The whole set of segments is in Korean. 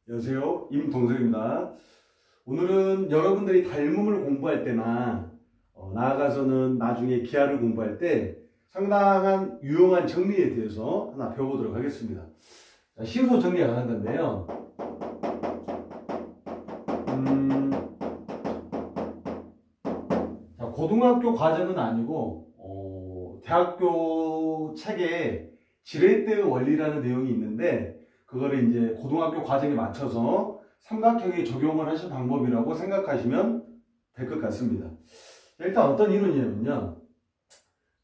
안녕하세요. 임동석입니다. 오늘은 여러분들이 닮음을 공부할 때나 나아가서는 나중에 기하를 공부할 때 상당한 유용한 정리에 대해서 하나 배워보도록 하겠습니다. 시소 정리가 가는 건데요. 고등학교 과정은 아니고 대학교 책에 지렛대의 원리라는 내용이 있는데 그거를 이제 고등학교 과정에 맞춰서 삼각형에 적용을 하실 방법이라고 생각하시면 될 것 같습니다. 일단 어떤 이론이냐면요.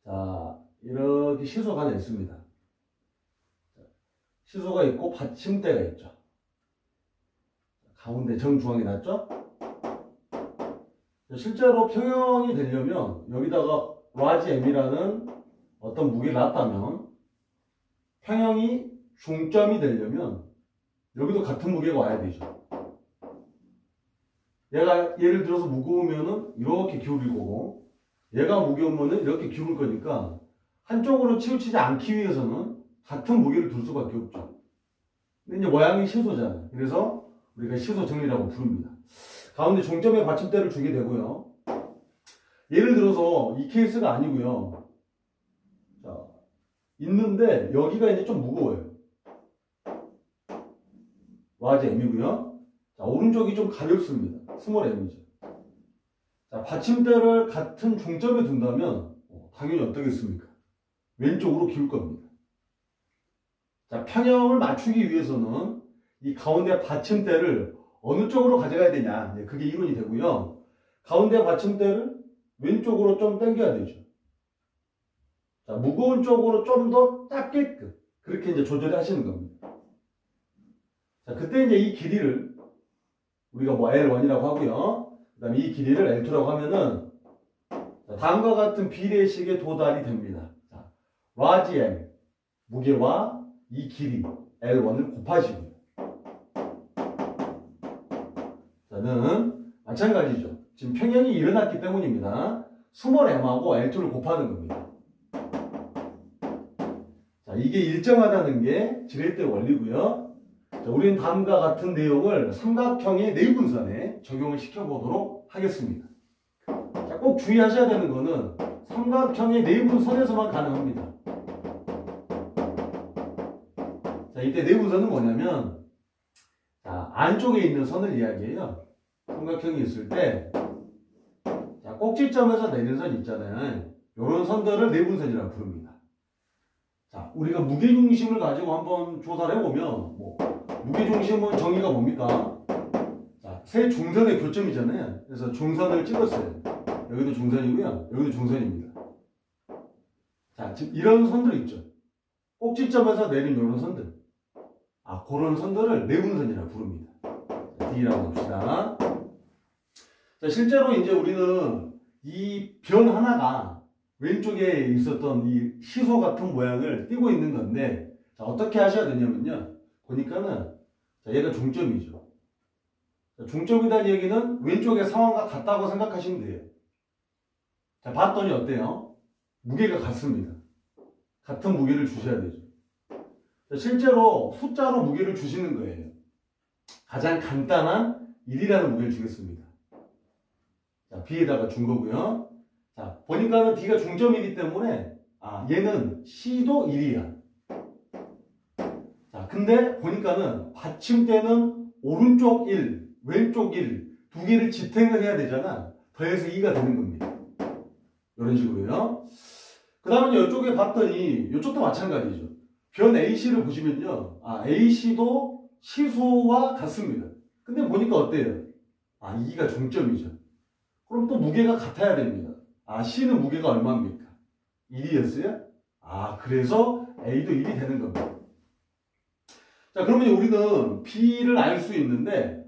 자, 이렇게 시소가 하나 있습니다. 시소가 있고 받침대가 있죠. 가운데 정중앙에 놨죠. 실제로 평형이 되려면 여기다가 라지 M이라는 어떤 무게를 놨다면 평형이 중점이 되려면 여기도 같은 무게가 와야 되죠. 얘가 예를 들어서 무거우면은 이렇게 기울일 거고 얘가 무거우면은 이렇게 기울일 거니까 한쪽으로 치우치지 않기 위해서는 같은 무게를 둘 수밖에 없죠. 근데 이제 모양이 시소잖아요. 그래서 우리가 시소 정리라고 부릅니다. 가운데 중점에 받침대를 주게 되고요. 예를 들어서 이 케이스가 아니고요. 자, 있는데 여기가 이제 좀 무거워요. 라지 M이고요. 자, 오른쪽이 좀 가볍습니다. 스몰 M이죠. 자, 받침대를 같은 중점에 둔다면 당연히 어떻겠습니까? 왼쪽으로 기울 겁니다. 자, 평형을 맞추기 위해서는 이 가운데 받침대를 어느 쪽으로 가져가야 되냐. 그게 이론이 되고요. 가운데 받침대를 왼쪽으로 좀 당겨야 되죠. 자, 무거운 쪽으로 좀 더 작게끔 그렇게 이제 조절을 하시는 겁니다. 자, 그때 이제 이 길이를 우리가 뭐 L1이라고 하고요. 그 다음에 이 길이를 L2라고 하면은 다음과 같은 비례식에 도달이 됩니다. 자, 라지 M 무게와 이 길이 L1을 곱하시고요. 자는 마찬가지죠. 지금 평형이 일어났기 때문입니다. 스몰 M하고 L2를 곱하는 겁니다. 자, 이게 일정하다는 게 지렛대 원리고요. 자, 우리는 다음과 같은 내용을 삼각형의 내분선에 적용을 시켜보도록 하겠습니다. 자, 꼭 주의하셔야 되는 거는 삼각형의 내분선에서만 가능합니다. 자, 이때 내분선은 뭐냐면 자, 안쪽에 있는 선을 이야기해요. 삼각형이 있을 때 자, 꼭지점에서 내리는 선 있잖아요. 이런 선들을 내분선이라고 부릅니다. 자, 우리가 무게중심을 가지고 한번 조사를 해보면 무게중심은 정의가 뭡니까? 자, 세 중선의 교점이잖아요. 그래서 중선을 찍었어요. 여기도 중선이고요. 여기도 중선입니다. 자, 지금 이런 선들 있죠. 꼭지점에서 내린 이런 선들. 그런 선들을 내분선이라고 부릅니다. D라고 합시다. 자, 실제로 이제 우리는 이 변 하나가 왼쪽에 있었던 이 시소 같은 모양을 띄고 있는 건데, 자, 어떻게 하셔야 되냐면요. 보니까는, 자, 얘가 중점이죠. 자, 중점이라는 얘기는 왼쪽의 상황과 같다고 생각하시면 돼요. 자, 봤더니 어때요? 무게가 같습니다. 같은 무게를 주셔야 되죠. 자, 실제로 숫자로 무게를 주시는 거예요. 가장 간단한 1이라는 무게를 주겠습니다. 자, B에다가 준 거고요. 자, 보니까는 D가 중점이기 때문에 얘는 C도 1이야. 자, 근데 보니까는 받침대는 오른쪽 1, 왼쪽 1, 두 개를 지탱을 해야 되잖아. 더해서 2가 되는 겁니다. 이런 식으로요. 그 다음에 이쪽에 봤더니 이쪽도 마찬가지죠. 변 AC를 보시면요. AC도 시소와 같습니다. 근데 보니까 어때요? 2가 중점이죠. 그럼 또 무게가 같아야 됩니다. C는 무게가 얼마입니까? 1이었어요? 그래서 A도 1이 되는 겁니다. 자, 그러면 우리는 B를 알 수 있는데,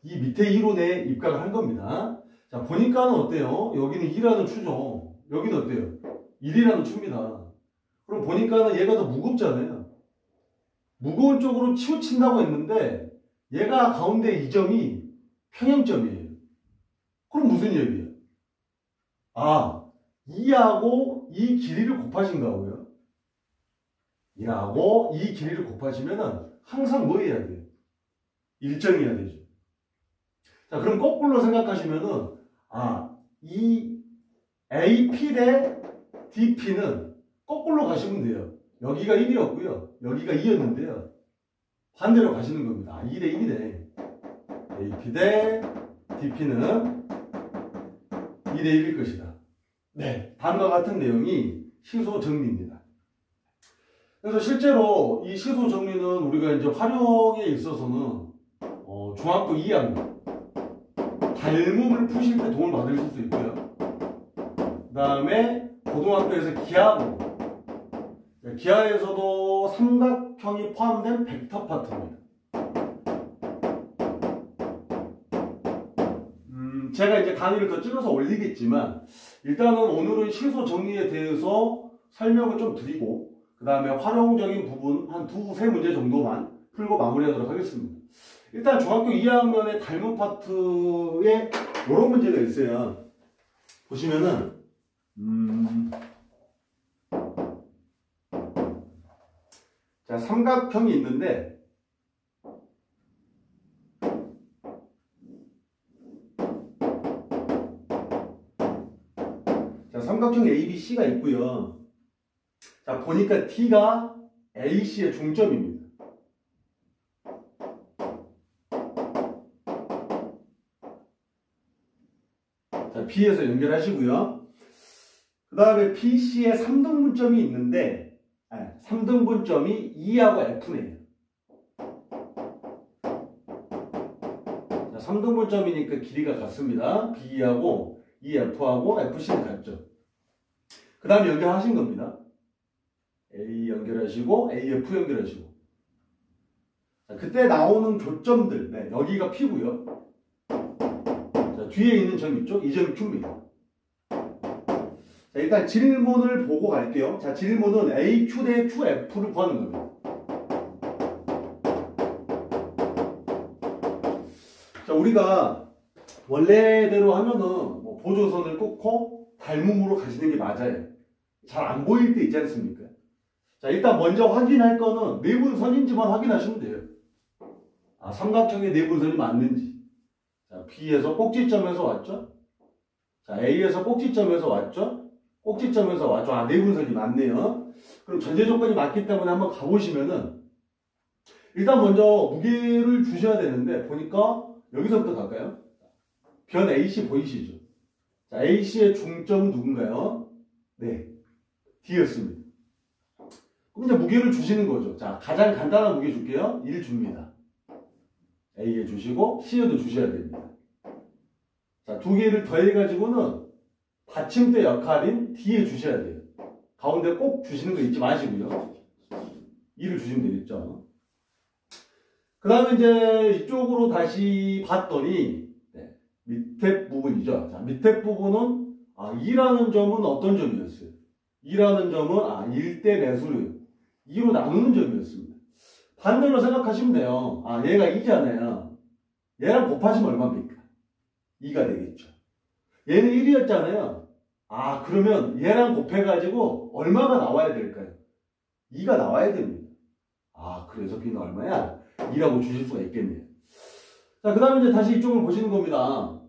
이 밑에 이론에 입각을 한 겁니다. 자, 보니까는 어때요? 여기는 2라는 추죠. 여기는 어때요? 1이라는 추입니다. 그럼 보니까는 얘가 더 무겁잖아요. 무거운 쪽으로 치우친다고 했는데, 얘가 가운데 이 점이 평행점이에요. 그럼 무슨 얘기예요? 2하고 이 길이를 곱하신 거고요. 2하고 이 길이를 곱하시면은 항상 뭐 해야 돼요? 일정해야 되죠. 자, 그럼 거꾸로 생각하시면은, 이 AP 대 DP는 거꾸로 가시면 돼요. 여기가 1이었고요. 여기가 2였는데요. 반대로 가시는 겁니다. 2 대 1이네. AP 대 DP는 2 대 1일 것이다. 네. 다음과 같은 내용이 시소 정리입니다. 그래서 실제로 이 시소 정리는 우리가 이제 활용에 있어서는 중학교 2학년 닮음을 푸실 때 도움을 받으실 수 있고요. 그 다음에 고등학교에서 기하고, 기하에서도 삼각형이 포함된 벡터 파트입니다. 제가 이제 강의를 더 찍어서 올리겠지만 일단은 오늘은 시소 정리에 대해서 설명을 좀 드리고 그 다음에 활용적인 부분 한 두세 문제 정도만 풀고 마무리하도록 하겠습니다. 일단 중학교 2학년의 닮은 파트에 이런 문제가 있어요. 보시면은 자, 삼각형이 있는데 자, 삼각형 ABC가 있고요. 자, 보니까 D가 AC의 중점입니다. 자, B에서 연결하시고요. 그 다음에 BC에 3등분점이 있는데 3등분점이 E하고 F네요. 자, 3등분점이니까 길이가 같습니다. B하고 EF하고 FC는 같죠. 그 다음에 연결하신 겁니다. A 연결하시고 AF 연결하시고. 자, 그때 나오는 교점들, 네, 여기가 P고요. 자, 뒤에 있는 점 있죠? 이 점이 Q입니다. 자, 일단 질문을 보고 갈게요. 자, 질문은 AQ 대 QF를 구하는 겁니다. 자, 우리가 원래대로 하면은 뭐 보조선을 꽂고 닮음으로 가시는 게 맞아요. 잘 안 보일 때 있지 않습니까? 자, 일단 먼저 확인할 거는 내분선인지만 확인하시면 돼요. 삼각형의 내분선이 맞는지. 자, B에서 꼭지점에서 왔죠? 자, A에서 꼭지점에서 왔죠? 꼭지점에서 왔죠? 내분선이 맞네요. 그럼 전제 조건이 맞기 때문에 한번 가보시면은 일단 먼저 무게를 주셔야 되는데 보니까 여기서부터 갈까요? 변 AC 보이시죠? 자, AC의 중점은 누군가요? 네, D였습니다. 그럼 이제 무게를 주시는 거죠. 자, 가장 간단한 무게 줄게요. 1 줍니다. A에 주시고 C에도 주셔야 됩니다. 자, 두 개를 더해가지고는 받침대 역할인 D에 주셔야 돼요. 가운데 꼭 주시는 거 잊지 마시고요. 2를 주시면 되겠죠. 그 다음에 이제 이쪽으로 다시 봤더니 밑에 부분이죠. 자, 밑에 부분은 2라는 점은 어떤 점이었어요? 2라는 점은 1대 매수를 2로 나누는 점이었습니다. 반대로 생각하시면 돼요. 얘가 2잖아요. 얘랑 곱하시면 얼마입니까? 2가 되겠죠. 얘는 1이었잖아요. 그러면 얘랑 곱해가지고 얼마가 나와야 될까요? 2가 나와야 됩니다. 그래서 B는 얼마야? 2라고 주실 수가 있겠네요. 자, 그 다음에 이제 다시 이쪽을 보시는 겁니다.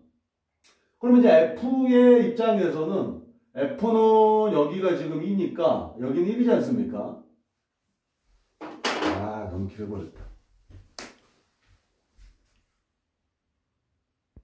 그러면 이제 F의 입장에서는 F는 여기가 지금 2니까 여기는 1이지 않습니까? 너무 길어버렸다.